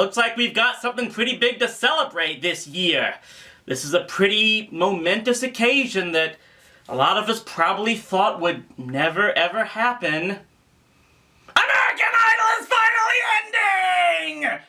looks like we've got something pretty big to celebrate this year. This is a pretty momentous occasion that a lot of us probably thought would never ever happen. American Idol is finally ending!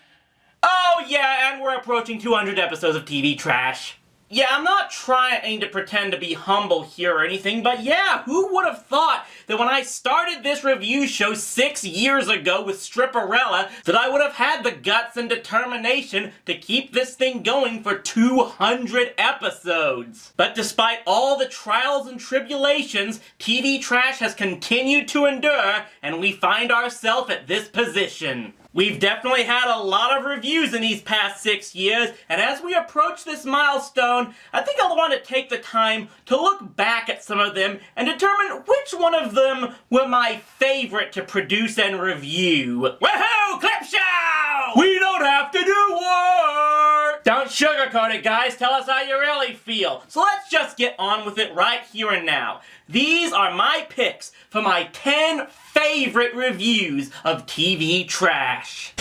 Oh yeah, and we're approaching 200 episodes of TV trash. Yeah, I'm not trying to pretend to be humble here or anything, but yeah, who would have thought that when I started this review show 6 years ago with Stripperella, that I would have had the guts and determination to keep this thing going for 200 episodes. But despite all the trials and tribulations, TV trash has continued to endure, and we find ourselves at this position. We've definitely had a lot of reviews in these past 6 years, and as we approach this milestone, I think I'll want to take the time to look back at some of them and determine which one of them were my favorite to produce and review. Woohoo! Clip show! We don't have to do work! Don't sugarcoat it, guys. Tell us how you really feel. So let's just get on with it right here and now. These are my picks for my 10 favorite reviews of TV trash.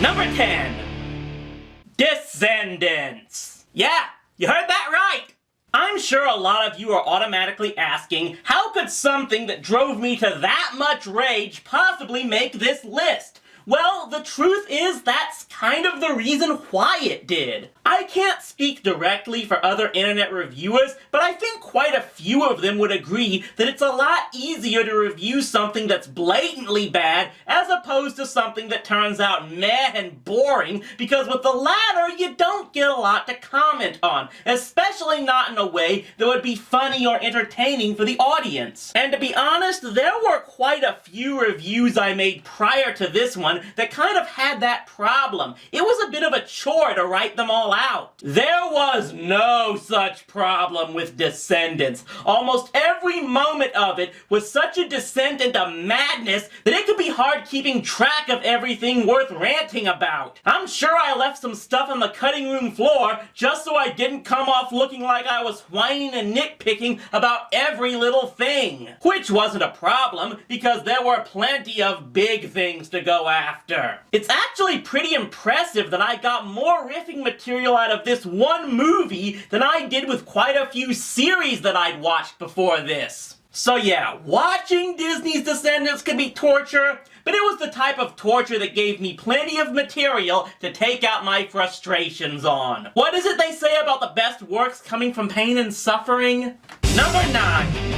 Number 10. Descendants. Yeah, you heard that right. I'm sure a lot of you are automatically asking, how could something that drove me to that much rage possibly make this list? Well, the truth is that's kind of the reason why it did. I can't speak directly for other internet reviewers, but I think quite a few of them would agree that it's a lot easier to review something that's blatantly bad as opposed to something that turns out meh and boring, because with the latter, you don't get a lot to comment on, especially not in a way that would be funny or entertaining for the audience. And to be honest, there were quite a few reviews I made prior to this one that kind of had that problem. It was a bit of a chore to write them all out. There was no such problem with Descendants. Almost every moment of it was such a descent into madness that it could be hard keeping track of everything worth ranting about. I'm sure I left some stuff on the cutting room floor just so I didn't come off looking like I was whining and nitpicking about every little thing. Which wasn't a problem, because there were plenty of big things to go after. It's actually pretty impressive that I got more riffing material out of this one movie than I did with quite a few series that I'd watched before this. So yeah, watching Disney's Descendants could be torture, but it was the type of torture that gave me plenty of material to take out my frustrations on. What is it they say about the best works coming from pain and suffering? Number 9.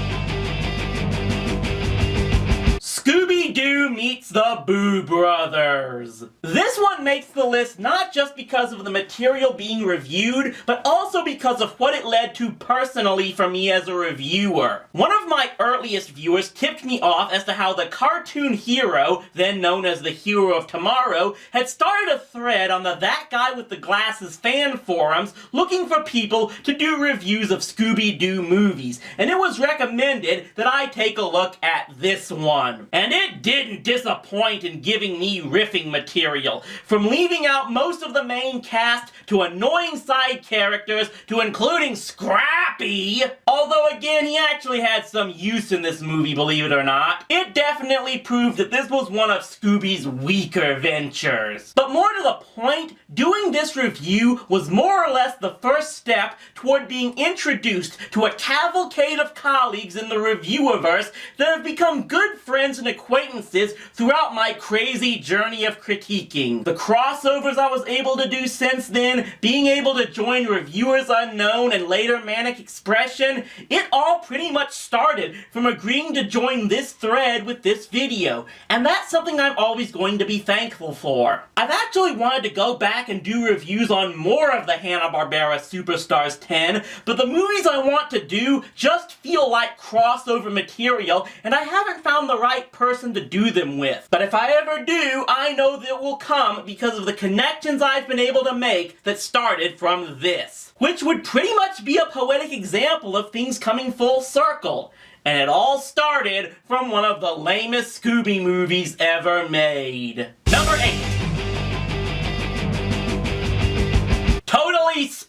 Scooby-Doo meets the Boo Brothers. This one makes the list not just because of the material being reviewed, but also because of what it led to personally for me as a reviewer. One of my earliest viewers tipped me off as to how the cartoon hero, then known as the Hero of Tomorrow, had started a thread on the That Guy with the Glasses fan forums looking for people to do reviews of Scooby-Doo movies, and it was recommended that I take a look at this one. And it didn't disappoint in giving me riffing material, from leaving out most of the main cast to annoying side characters to including Scrappy. Although again, he actually had some use in this movie, believe it or not. It definitely proved that this was one of Scooby's weaker ventures. But more to the point, doing this review was more or less the first step toward being introduced to a cavalcade of colleagues in the reviewerverse that have become good friends and acquaintances throughout my crazy journey of critiquing. The crossovers I was able to do since then, being able to join Reviewers Unknown and later Manic Expression, it all pretty much started from agreeing to join this thread with this video, and that's something I'm always going to be thankful for. I've actually wanted to go back and do reviews on more of the Hanna-Barbera Superstars 10, but the movies I want to do just feel like crossover material, and I haven't found the right person to do them with. But if I ever do, I know that it will come because of the connections I've been able to make that started from this. Which would pretty much be a poetic example of things coming full circle. And it all started from one of the lamest Scooby movies ever made. Number 8.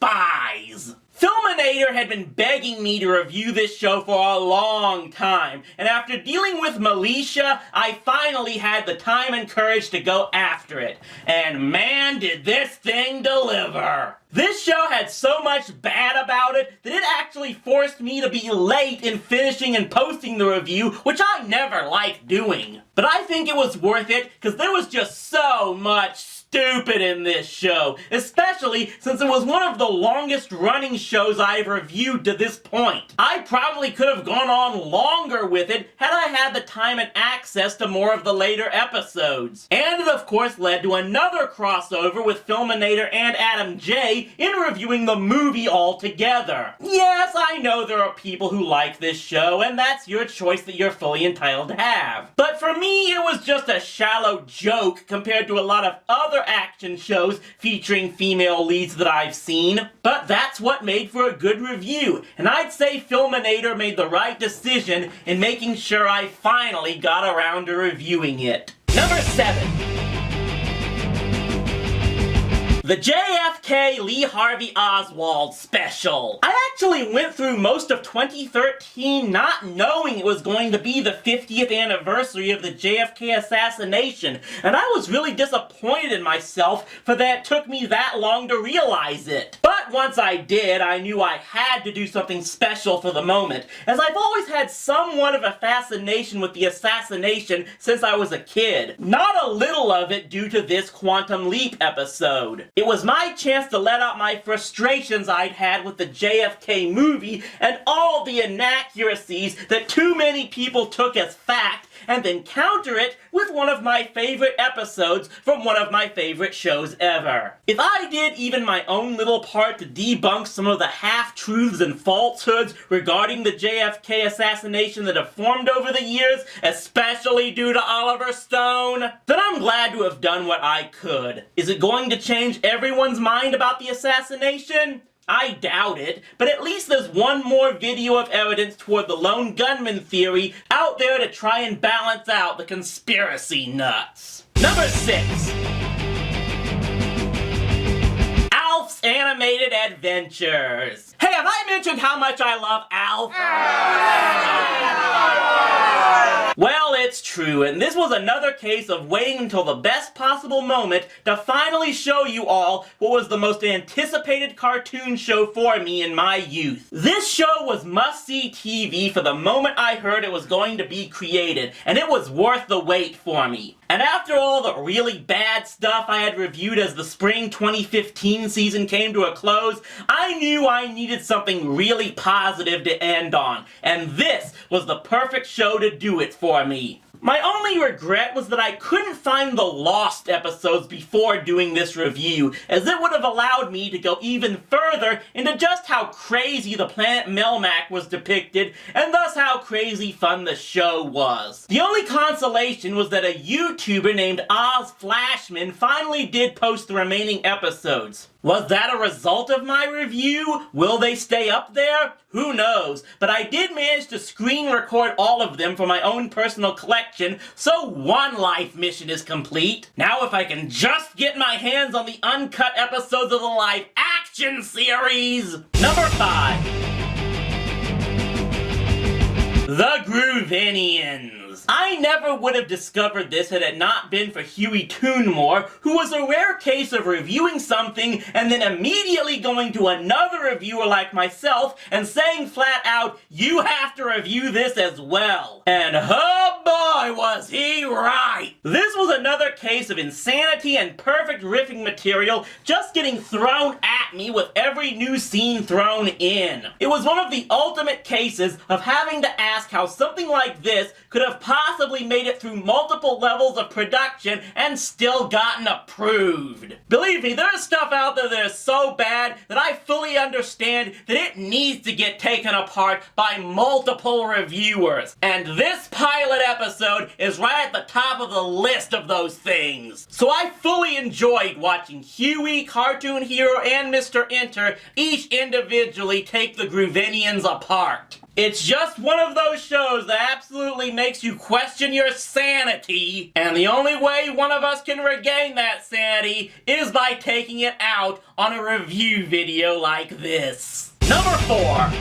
spies. Filminator had been begging me to review this show for a long time, and after dealing with Militia, I finally had the time and courage to go after it. And man, did this thing deliver! This show had so much bad about it that it actually forced me to be late in finishing and posting the review, which I never liked doing. But I think it was worth it, because there was just so much stupid in this show, especially since it was one of the longest running shows I've reviewed to this point. I probably could have gone on longer with it had I had the time and access to more of the later episodes. And it of course led to another crossover with Filminator and Adam J in reviewing the movie altogether. Yes, I know there are people who like this show, and that's your choice that you're fully entitled to have. But for me, it was just a shallow joke compared to a lot of other action shows featuring female leads that I've seen. But that's what made for a good review, and I'd say Filminator made the right decision in making sure I finally got around to reviewing it. Number 7. The JFK Lee Harvey Oswald special. I actually went through most of 2013 not knowing it was going to be the 50th anniversary of the JFK assassination, and I was really disappointed in myself for that it took me that long to realize it. But once I did, I knew I had to do something special for the moment, as I've always had somewhat of a fascination with the assassination since I was a kid. Not a little of it due to this Quantum Leap episode. It was my chance to let out my frustrations I'd had with the JFK movie and all the inaccuracies that too many people took as fact, and then counter it with one of my favorite episodes from one of my favorite shows ever. If I did even my own little part to debunk some of the half-truths and falsehoods regarding the JFK assassination that have formed over the years, especially due to Oliver Stone, then I'm glad to have done what I could. Is it going to change everyone's mind about the assassination? I doubt it, but at least there's one more video of evidence toward the lone gunman theory out there to try and balance out the conspiracy nuts. Number 6. Alf's Animated Adventures. Hey, have I mentioned how much I love Alf? Well, it's true, and this was another case of waiting until the best possible moment to finally show you all what was the most anticipated cartoon show for me in my youth. This show was must-see TV for the moment I heard it was going to be created, and it was worth the wait for me. And after all the really bad stuff I had reviewed as the spring 2015 season came to a close, I knew I needed something really positive to end on, and this was the perfect show to do it for me. My only regret was that I couldn't find the Lost episodes before doing this review, as it would have allowed me to go even further into just how crazy the planet Melmac was depicted, and thus how crazy fun the show was. The only consolation was that a YouTuber named Oz Flashman finally did post the remaining episodes. Was that a result of my review? Will they stay up there? Who knows, but I did manage to screen record all of them for my own personal collection, so one life mission is complete. Now if I can just get my hands on the uncut episodes of the live action series! Number 5. The Groovinians. I never would have discovered this had it not been for Huey Toonmore, who was a rare case of reviewing something and then immediately going to another reviewer like myself and saying flat out, "You have to review this as well." And oh boy, was he right! This was another case of insanity and perfect riffing material just getting thrown at me with every new scene thrown in. It was one of the ultimate cases of having to ask how something like this could have possibly made it through multiple levels of production and still gotten approved. Believe me, there's stuff out there that is so bad that I fully understand that it needs to get taken apart by multiple reviewers. And this pilot episode is right at the top of the list of those things. So I fully enjoyed watching Huey, Cartoon Hero, and Mr. Enter each individually take the Groovinians apart. It's just one of those shows that absolutely makes you question your sanity, and the only way one of us can regain that sanity is by taking it out on a review video like this. Number 4.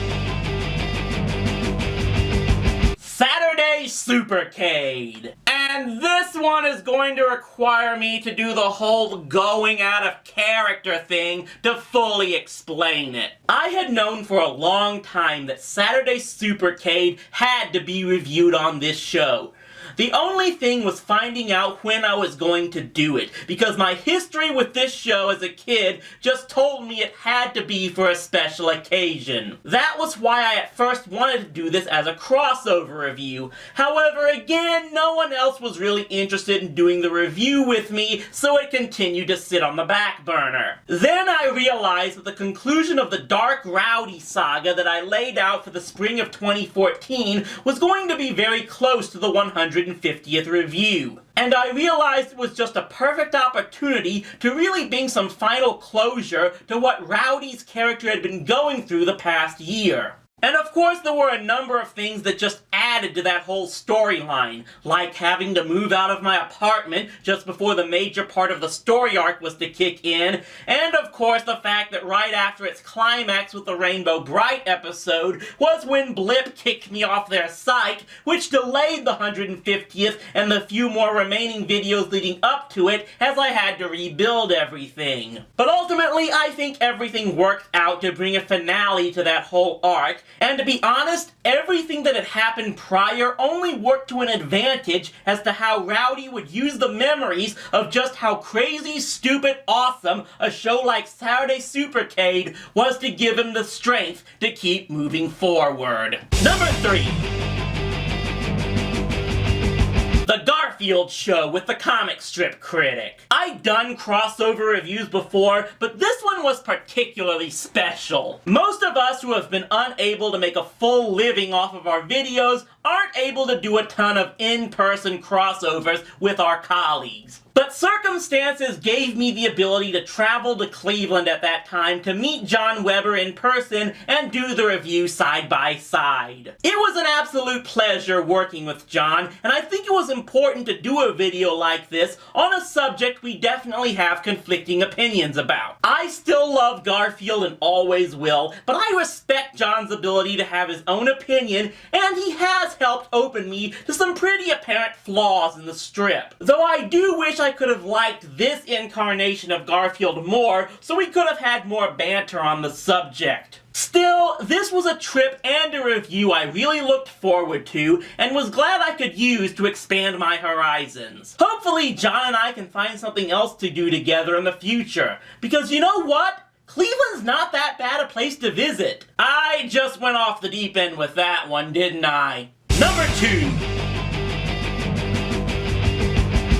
Saturday Supercade. And this one is going to require me to do the whole going out of character thing to fully explain it. I had known for a long time that Saturday Supercade had to be reviewed on this show. The only thing was finding out when I was going to do it, because my history with this show as a kid just told me it had to be for a special occasion. That was why I at first wanted to do this as a crossover review. However, again, no one else was really interested in doing the review with me, so it continued to sit on the back burner. Then I realized that the conclusion of the Dark Rowdy saga that I laid out for the spring of 2014 was going to be very close to the 150th review. And I realized it was just a perfect opportunity to really bring some final closure to what Rowdy's character had been going through the past year. And of course there were a number of things that just added to that whole storyline, like having to move out of my apartment just before the major part of the story arc was to kick in, and of course the fact that right after its climax with the Rainbow Bright episode was when Blip kicked me off their site, which delayed the 150th and the few more remaining videos leading up to it as I had to rebuild everything. But ultimately I think everything worked out to bring a finale to that whole arc. And to be honest, everything that had happened prior only worked to an advantage as to how Rowdy would use the memories of just how crazy, stupid, awesome a show like Saturday Supercade was to give him the strength to keep moving forward. Number 3. The Garfield Show with the comic strip critic. I'd done crossover reviews before, but this one was particularly special. Most of us who have been unable to make a full living off of our videos aren't able to do a ton of in-person crossovers with our colleagues. But circumstances gave me the ability to travel to Cleveland at that time to meet John Weber in person and do the review side by side. It was an absolute pleasure working with John, and I think it was important to do a video like this on a subject we definitely have conflicting opinions about. I still love Garfield and always will, but I respect John's ability to have his own opinion, and he has helped open me to some pretty apparent flaws in the strip. Though I do wish I could have liked this incarnation of Garfield more, so we could have had more banter on the subject. Still, this was a trip and a review I really looked forward to, and was glad I could use to expand my horizons. Hopefully John and I can find something else to do together in the future, because you know what? Cleveland's not that bad a place to visit. I just went off the deep end with that one, didn't I? Number 2.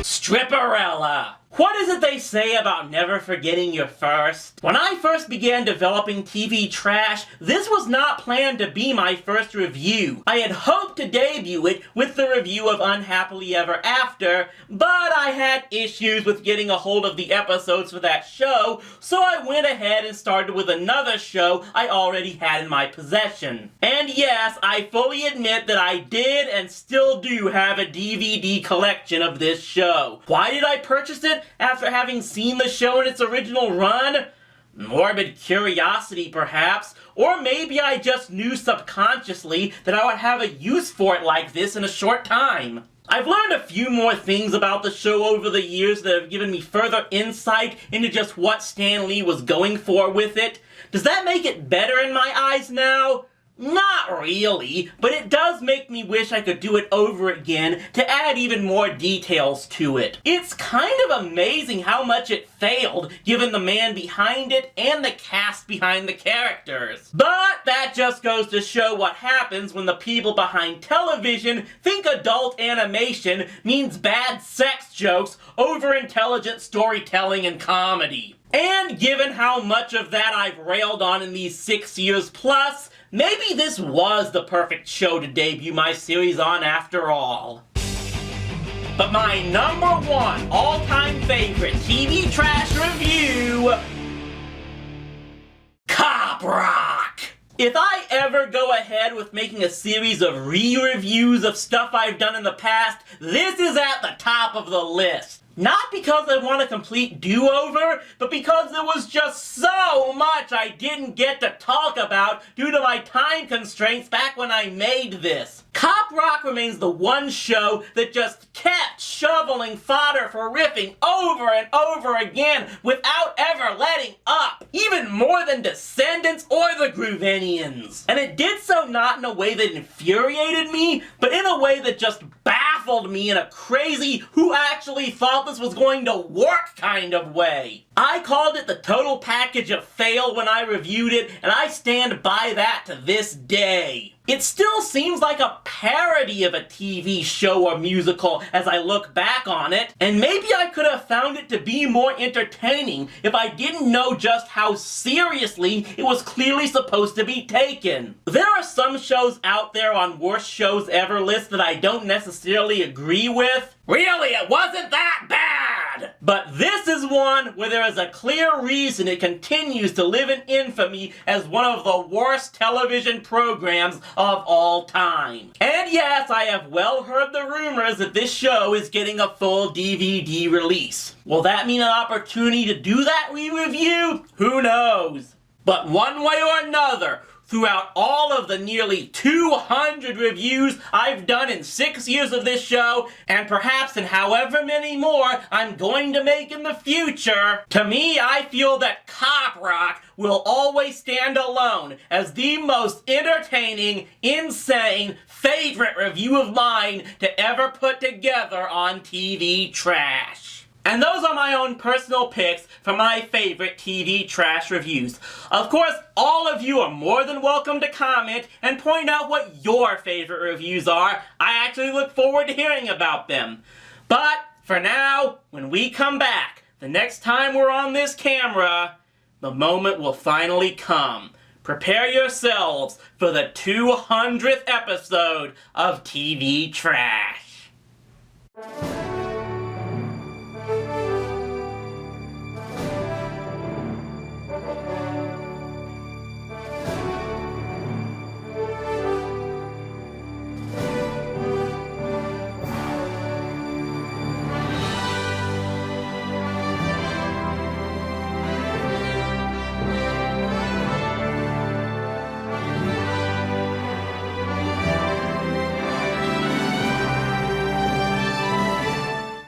Stripperella. What is it they say about never forgetting your first? When I first began developing TV Trash, this was not planned to be my first review. I had hoped to debut it with the review of Unhappily Ever After, but I had issues with getting a hold of the episodes for that show, so I went ahead and started with another show I already had in my possession. And yes, I fully admit that I did and still do have a DVD collection of this show. Why did I purchase it? After having seen the show in its original run? Morbid curiosity, perhaps, or maybe I just knew subconsciously that I would have a use for it like this in a short time. I've learned a few more things about the show over the years that have given me further insight into just what Stan Lee was going for with it. Does that make it better in my eyes now? Not really, but it does make me wish I could do it over again to add even more details to it. It's kind of amazing how much it failed, given the man behind it and the cast behind the characters. But that just goes to show what happens when the people behind television think adult animation means bad sex jokes over intelligent storytelling and comedy. And given how much of that I've railed on in these 6 years plus, maybe this was the perfect show to debut my series on after all. But my number 1 all-time favorite TV Trash review... Cop Rock! If I ever go ahead with making a series of re-reviews of stuff I've done in the past, this is at the top of the list. Not because I want a complete do-over, but because there was just so much I didn't get to talk about due to my time constraints back when I made this. Cop Rock remains the one show that just kept shoveling fodder for riffing over and over again without ever letting up, even more than Descendants or the Groovenians. And it did so not in a way that infuriated me, but in a way that just baffled me in a crazy, who actually thought this was going to work kind of way. I called it the total package of fail when I reviewed it, and I stand by that to this day. It still seems like a parody of a TV show or musical as I look back on it, and maybe I could have found it to be more entertaining if I didn't know just how seriously it was clearly supposed to be taken. There are some shows out there on worst shows ever lists that I don't necessarily agree with. Really, it wasn't that bad! But this is one where there is a clear reason it continues to live in infamy as one of the worst television programs of all time. And yes, I have well heard the rumors that this show is getting a full DVD release. Will that mean an opportunity to do that re-review? Who knows? But one way or another, throughout all of the nearly 200 reviews I've done in 6 years of this show, and perhaps in however many more I'm going to make in the future, to me, I feel that Cop Rock will always stand alone as the most entertaining, insane, favorite review of mine to ever put together on TV trash. And those are my own personal picks for my favorite TV trash reviews. Of course, all of you are more than welcome to comment and point out what your favorite reviews are. I actually look forward to hearing about them. But for now, when we come back, the next time we're on this camera, the moment will finally come. Prepare yourselves for the 200th episode of TV Trash.